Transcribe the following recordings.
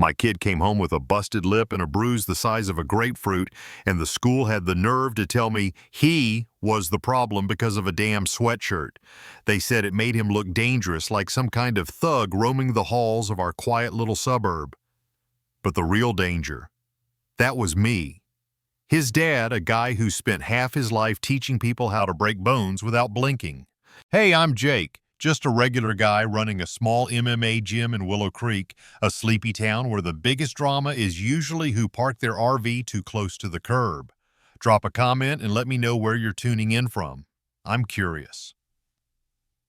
My kid came home with a busted lip and a bruise the size of a grapefruit, and the school had the nerve to tell me he was the problem because of a damn sweatshirt. They said it made him look dangerous, like some kind of thug roaming the halls of our quiet little suburb. But the real danger, that was me. His dad, a guy who spent half his life teaching people how to break bones without blinking. Hey, I'm Jake, just a regular guy running a small MMA gym in Willow Creek, a sleepy town where the biggest drama is usually who parked their RV too close to the curb. Drop a comment and let me know where you're tuning in from. I'm curious.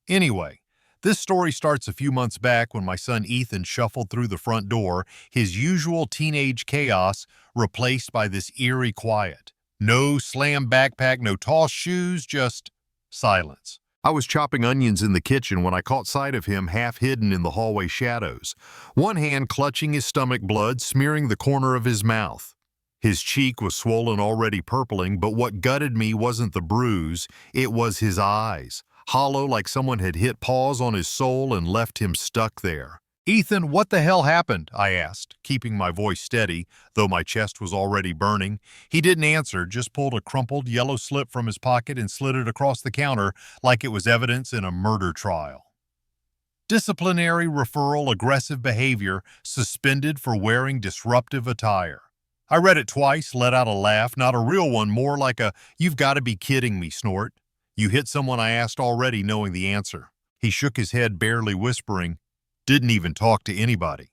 Anyway, this story starts a few months back when my son Ethan shuffled through the front door, his usual teenage chaos replaced by this eerie quiet. No slam backpack, no tall shoes, just silence. I was chopping onions in the kitchen when I caught sight of him half hidden in the hallway shadows, one hand clutching his stomach blood, smearing the corner of his mouth. His cheek was swollen, already purpling, but what gutted me wasn't the bruise, it was his eyes. Hollow, like someone had hit pause on his soul and left him stuck there. "Ethan, what the hell happened?" I asked, keeping my voice steady, though my chest was already burning. He didn't answer, just pulled a crumpled yellow slip from his pocket and slid it across the counter like it was evidence in a murder trial. Disciplinary referral, aggressive behavior, suspended for wearing disruptive attire. I read it twice, let out a laugh, not a real one, more like a "you've got to be kidding me" snort. "You hit someone?" I asked, already knowing the answer. He shook his head, barely whispering, "Didn't even talk to anybody."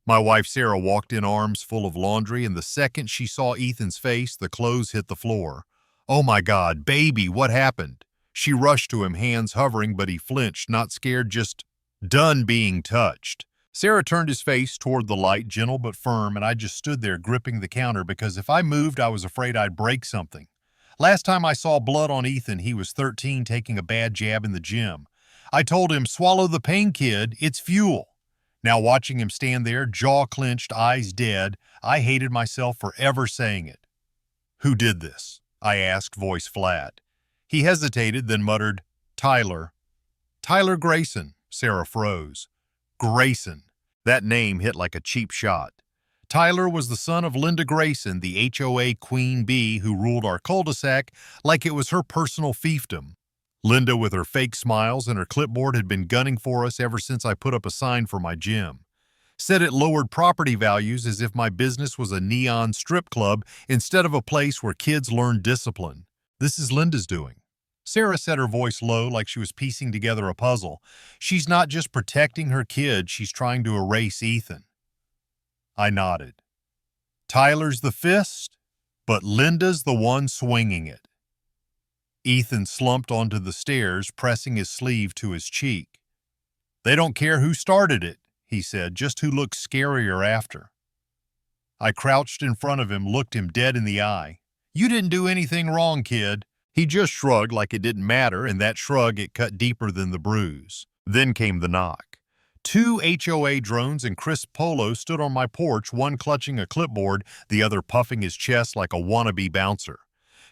My wife Sarah walked in, arms full of laundry, and the second she saw Ethan's face, the clothes hit the floor. "Oh my God, baby, what happened?" She rushed to him, hands hovering, but he flinched, not scared, just done being touched. Sarah turned his face toward the light, gentle but firm, and I just stood there gripping the counter because if I moved, I was afraid I'd break something. Last time I saw blood on Ethan, he was 13, taking a bad jab in the gym. I told him, "Swallow the pain, kid, it's fuel." Now watching him stand there, jaw clenched, eyes dead, I hated myself for ever saying it. "Who did this?" I asked, voice flat. He hesitated, then muttered, "Tyler." "Tyler Grayson." Sarah froze. Grayson. That name hit like a cheap shot. Tyler was the son of Linda Grayson, the HOA queen bee who ruled our cul-de-sac like it was her personal fiefdom. Linda, with her fake smiles and her clipboard, had been gunning for us ever since I put up a sign for my gym. Said it lowered property values, as if my business was a neon strip club instead of a place where kids learn discipline. "This is Linda's doing." Sarah said, her voice low, like she was piecing together a puzzle. "She's not just protecting her kid, she's trying to erase Ethan." I nodded. "Tyler's the fist, but Linda's the one swinging it." Ethan slumped onto the stairs, pressing his sleeve to his cheek. "They don't care who started it," he said, "just who looks scarier after." I crouched in front of him, looked him dead in the eye. "You didn't do anything wrong, kid." He just shrugged like it didn't matter, and that shrug, it cut deeper than the bruise. Then came the knock. 2 HOA drones and crisp polos stood on my porch, one clutching a clipboard, the other puffing his chest like a wannabe bouncer.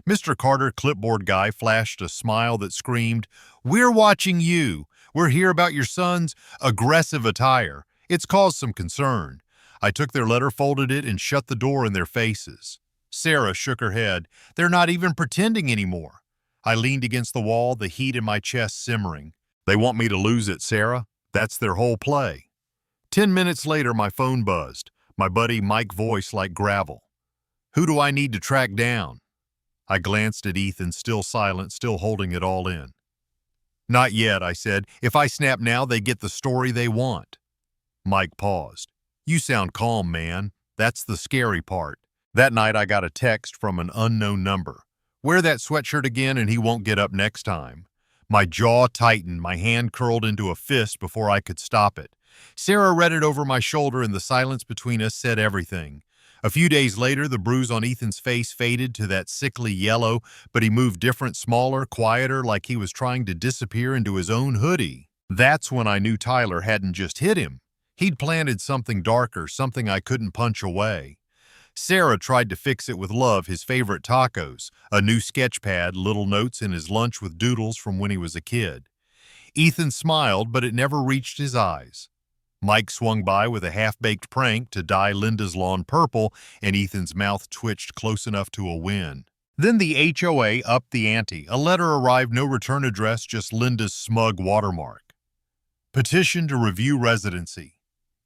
Mr. Carter, clipboard guy, flashed a smile that screamed, "We're watching you. We're here about your son's aggressive attire. It's caused some concern." I took their letter, folded it, and shut the door in their faces. Sarah shook her head. "They're not even pretending anymore." I leaned against the wall, the heat in my chest simmering. "They want me to lose it, Sarah. That's their whole play." 10 minutes later, my phone buzzed, my buddy Mike's voice like gravel. "Who do I need to track down?" I glanced at Ethan, still silent, still holding it all in. "Not yet," I said. "If I snap now, they get the story they want." Mike paused. "You sound calm, man. That's the scary part." That night, I got a text from an unknown number. "Wear that sweatshirt again and he won't get up next time." My jaw tightened, my hand curled into a fist before I could stop it. Sarah read it over my shoulder, and the silence between us said everything. A few days later, the bruise on Ethan's face faded to that sickly yellow, but he moved different, smaller, quieter, like he was trying to disappear into his own hoodie. That's when I knew Tyler hadn't just hit him. He'd planted something darker, something I couldn't punch away. Sarah tried to fix it with love, his favorite tacos, a new sketch pad, little notes in his lunch with doodles from when he was a kid. Ethan smiled, but it never reached his eyes. Mike swung by with a half-baked prank to dye Linda's lawn purple, and Ethan's mouth twitched close enough to a win. Then the HOA upped the ante. A letter arrived, no return address, just Linda's smug watermark. Petition to review residency.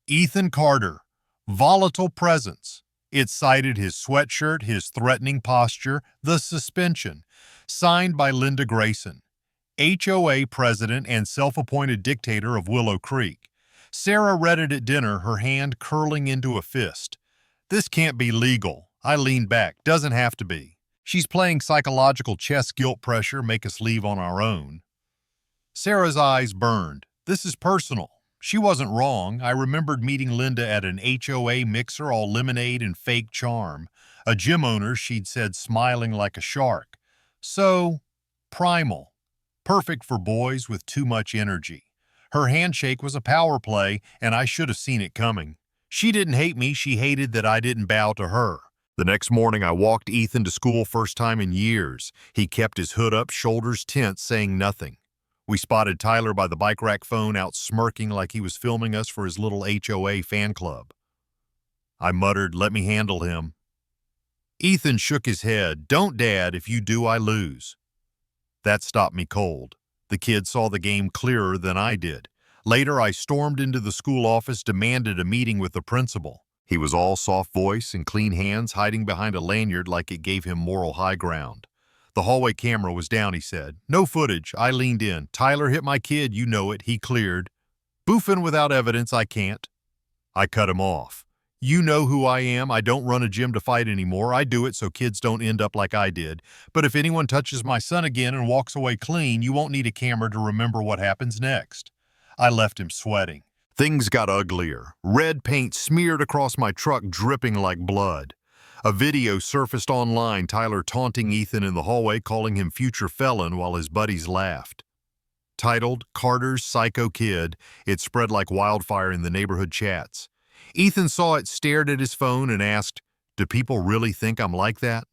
Ethan Carter, volatile presence. It cited his sweatshirt, his threatening posture, the suspension. Signed by Linda Grayson, HOA president and self-appointed dictator of Willow Creek. Sarah read it at dinner, her hand curling into a fist. This can't be legal. I leaned back. Doesn't have to be. She's playing psychological chess, guilt pressure, make us leave on our own. Sarah's eyes burned. This is personal. She wasn't wrong. I remembered meeting Linda at an HOA mixer, all lemonade and fake charm. A gym owner, she'd said, smiling like a shark. So, primal. Perfect for boys with too much energy. Her handshake was a power play, and I should have seen it coming. She didn't hate me, she hated that I didn't bow to her. The next morning, I walked Ethan to school, first time in years. He kept his hood up, shoulders tense, saying nothing. We spotted Tyler by the bike rack phone, out smirking like he was filming us for his little HOA fan club. I muttered, "Let me handle him." Ethan shook his head. "Don't, Dad. If you do, I lose." That stopped me cold. The kid saw the game clearer than I did. Later, I stormed into the school office, demanded a meeting with the principal. He was all soft voice and clean hands, hiding behind a lanyard like it gave him moral high ground. The hallway camera was down, he said. No footage. I leaned in. "Tyler hit my kid, you know it." He cleared. "Boofing without evidence, I can't." I cut him off. "You know who I am. I don't run a gym to fight anymore. I do it so kids don't end up like I did. But if anyone touches my son again and walks away clean, you won't need a camera to remember what happens next." I left him sweating. Things got uglier. Red paint smeared across my truck, dripping like blood. A video surfaced online, Tyler taunting Ethan in the hallway, calling him future felon while his buddies laughed. Titled, "Carter's Psycho Kid," it spread like wildfire in the neighborhood chats. Ethan saw it, stared at his phone, and asked, "Do people really think I'm like that?"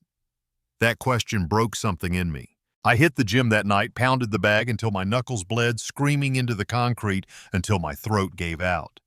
That question broke something in me. I hit the gym that night, pounded the bag until my knuckles bled, screaming into the concrete until my throat gave out.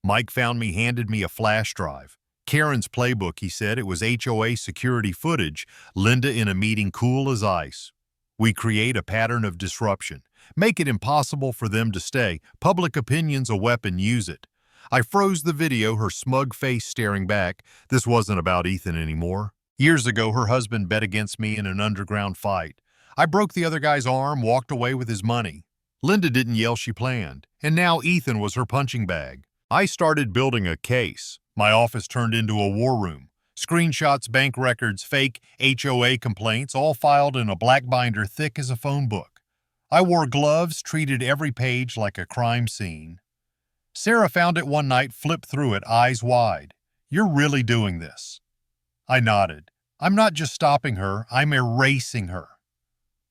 Mike found me, handed me a flash drive. Karen's playbook, he said. It was HOA security footage. Linda in a meeting, cool as ice. We create a pattern of disruption. Make it impossible for them to stay. Public opinion's a weapon, use it. I froze the video, her smug face staring back. This wasn't about Ethan anymore. Years ago, her husband bet against me in an underground fight. I broke the other guy's arm, walked away with his money. Linda didn't yell, she planned. And now Ethan was her punching bag. I started building a case. My office turned into a war room. Screenshots, bank records, fake HOA complaints, all filed in a black binder thick as a phone book. I wore gloves, treated every page like a crime scene. Sarah found it one night, flipped through it, eyes wide. "You're really doing this?" I nodded. "I'm not just stopping her, I'm erasing her."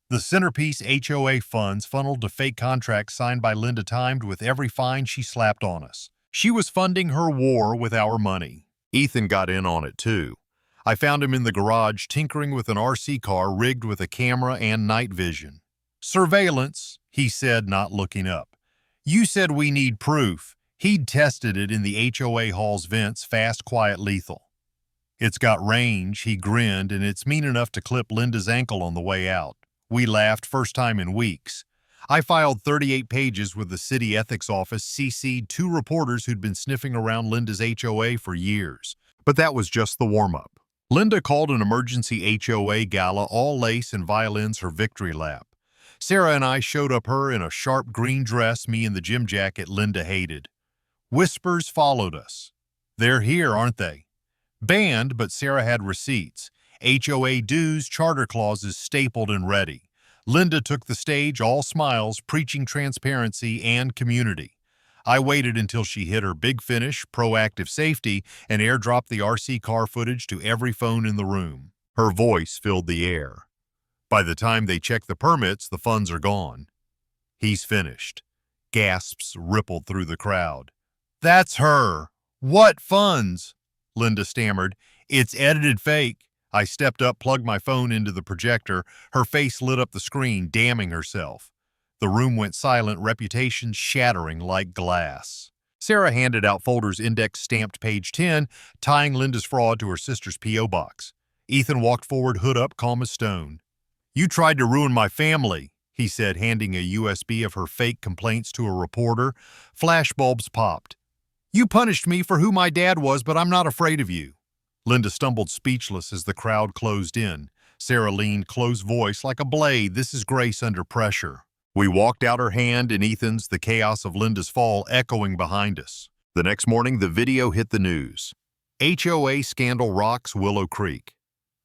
The centerpiece, HOA funds funneled to fake contracts signed by Linda, timed with every fine she slapped on us. She was funding her war with our money. Ethan got in on it too. I found him in the garage tinkering with an RC car rigged with a camera and night vision. "Surveillance," he said, not looking up. "You said we need proof." He'd tested it in the HOA hall's vents, fast, quiet, lethal. "It's got range," he grinned, "and it's mean enough to clip Linda's ankle on the way out." We laughed, first time in weeks. I filed 38 pages with the city ethics office, CC'd 2 reporters who'd been sniffing around Linda's HOA for years. But that was just the warm-up. Linda called an emergency HOA gala, all lace and violins, her victory lap. Sarah and I showed up, her in a sharp green dress, me in the gym jacket Linda hated. Whispers followed us. "They're here, aren't they?" Banned, but Sarah had receipts. HOA dues, charter clauses stapled and ready. Linda took the stage, all smiles, preaching transparency and community. I waited until she hit her big finish, proactive safety, and airdropped the RC car footage to every phone in the room. Her voice filled the air. "By the time they check the permits, the funds are gone." "He's finished." Gasps rippled through the crowd. "That's her." "What funds?" Linda stammered. "It's edited fake." I stepped up, plugged my phone into the projector. Her face lit up the screen, damning herself. The room went silent, reputation shattering like glass. Sarah handed out folders indexed stamped page 10, tying Linda's fraud to her sister's P.O. box. Ethan walked forward, hood up, calm as stone. "You tried to ruin my family," he said, handing a USB of her fake complaints to a reporter. Flashbulbs popped. "You punished me for who my dad was, but I'm not afraid of you." Linda stumbled speechless as the crowd closed in. Sarah leaned, close voice like a blade. "This is grace under pressure." We walked out, her hand in Ethan's, the chaos of Linda's fall echoing behind us. The next morning, the video hit the news. HOA scandal rocks Willow Creek.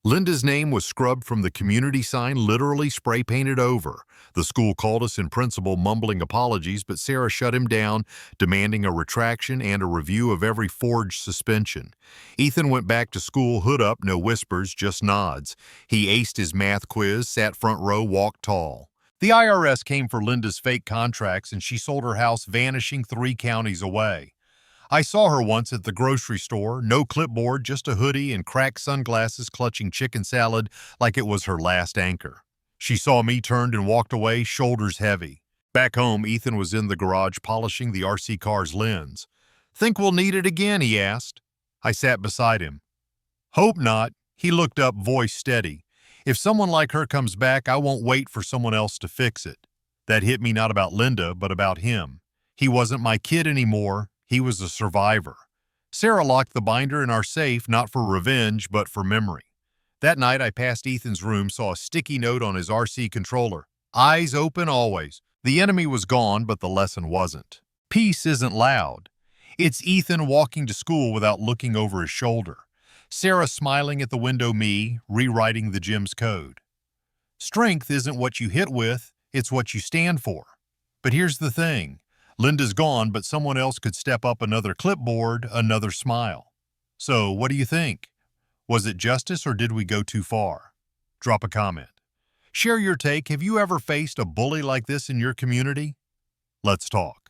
Linda's name was scrubbed from the community sign, literally spray-painted over. The school called us in principal, mumbling apologies, but Sarah shut him down, demanding a retraction and a review of every forged suspension. Ethan went back to school, hood up, no whispers, just nods. He aced his math quiz, sat front row, walked tall. The IRS came for Linda's fake contracts, and she sold her house, vanishing 3 counties away. I saw her once at the grocery store, no clipboard, just a hoodie and cracked sunglasses, clutching chicken salad like it was her last anchor. She saw me, turned and walked away, shoulders heavy. Back home, Ethan was in the garage polishing the RC car's lens. "Think we'll need it again?" he asked. I sat beside him. "Hope not." He looked up, voice steady. "If someone like her comes back, I won't wait for someone else to fix it." That hit me, not about Linda, but about him. He wasn't my kid anymore. He was a survivor. Sarah locked the binder in our safe, not for revenge, but for memory. That night, I passed Ethan's room, saw a sticky note on his RC controller. "Eyes open always." The enemy was gone, but the lesson wasn't. Peace isn't loud. It's Ethan walking to school without looking over his shoulder. Sarah smiling at the window, me rewriting the gym's code. Strength isn't what you hit with, it's what you stand for. But here's the thing. Linda's gone, but someone else could step up, another clipboard, another smile. So, what do you think? Was it justice or did we go too far? Drop a comment. Share your take. Have you ever faced a bully like this in your community? Let's talk.